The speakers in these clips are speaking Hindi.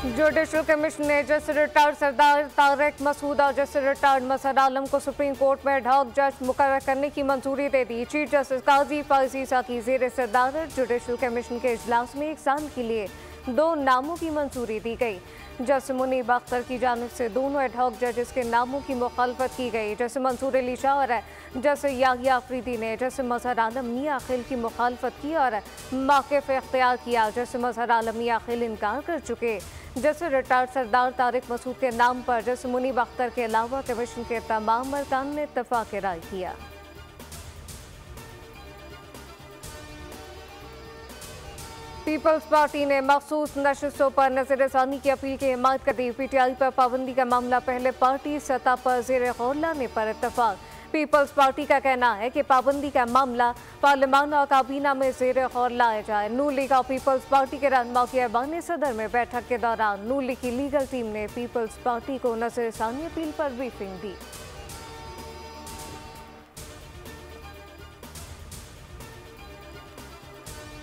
जुडिशल कमीशन ने जस्टिस रिटायर्ड सरदार तारिक मसूद और जस्टिस रिटायर्ड मसहर आलम को सुप्रीम कोर्ट में एडहॉक जज मुकर्रर करने की मंजूरी दे दी। चीफ जस्टिस काजी फैज़ ईसा की ज़ेर सदारत जुडिशल कमीशन के इजलास में 1 साल के लिए 2 नामों की मंजूरी दी गई। जस्टिस मुनीब अख्तर की जानिब से दोनों एडहॉक जजेस के नामों की मुखालफत की गई। जस्टिस मंसूर अली शाह और जस्टिस याहिया अफरीदी ने जस्टिस मसहर आलम मियां अखिल की मुखालफत की और मौक़िफ़ इख्तियार किया। जस्टिस मसहर आलम मियां अखिल इनकार कर चुके। जस्टिस रिटायर्ड सरदार तारिक मसूद के नाम पर जस्टिस मुनीब अख्तर के अलावा कमीशन के तमाम अरकान ने इत्तफ़ाक़ राय किया। पीपल्स पार्टी ने मखसूस नशिस्तों पर नज़रसानी की अपील की हिमायत कर दी। PTI पर पाबंदी का मामला पहले पार्टी सतह पर ज़ेर गौर लाने पर इत्तफाक। पीपल्स पार्टी का कहना है कि पाबंदी का मामला पार्लियामान और काबीना में ज़ेर गौर लाया जाए। नून लीग और पीपल्स पार्टी के रहनुमा की ऐवान सदर में बैठक के दौरान नून लीग की लीगल टीम ने पीपल्स पार्टी को नज़रसानी अपील पर ब्रीफिंग दी।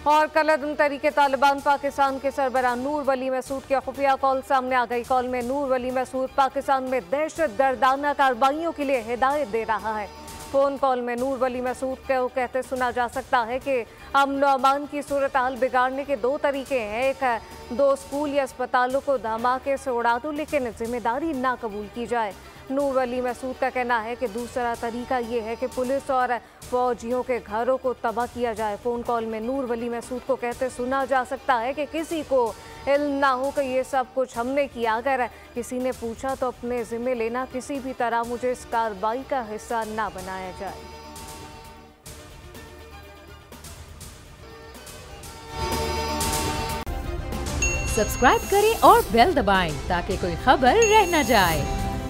और कलअदम तरीके तालिबान पाकिस्तान के सरबराह नूर वली मसूद की खुफिया कॉल सामने आ गई। कॉल में नूर वली मसूद पाकिस्तान में दहशतगर्दाना कार्रवाइयों के लिए हिदायत दे रहा है। फ़ोन कॉल में नूर वली मसूद को कहते सुना जा सकता है कि अमन व अमान की सूरत हाल बिगाड़ने के 2 तरीके हैं। एक है 2 स्कूल या अस्पतालों को धमाके से उड़ा दो लेकिन जिम्मेदारी ना कबूल की जाए। नूर वली मसूद का कहना है कि दूसरा तरीका ये है कि पुलिस और फौजियों के घरों को तबाह किया जाए। फ़ोन कॉल में नूर वली मसूद को कहते सुना जा सकता है कि किसी को इल्म ना हो कि ये सब कुछ हमने किया। अगर किसी ने पूछा तो अपने ज़िम्मे लेना, किसी भी तरह मुझे इस कार्रवाई का हिस्सा ना बनाया जाए। सब्सक्राइब करें और बेल दबाएं ताकि कोई खबर रह न जाए।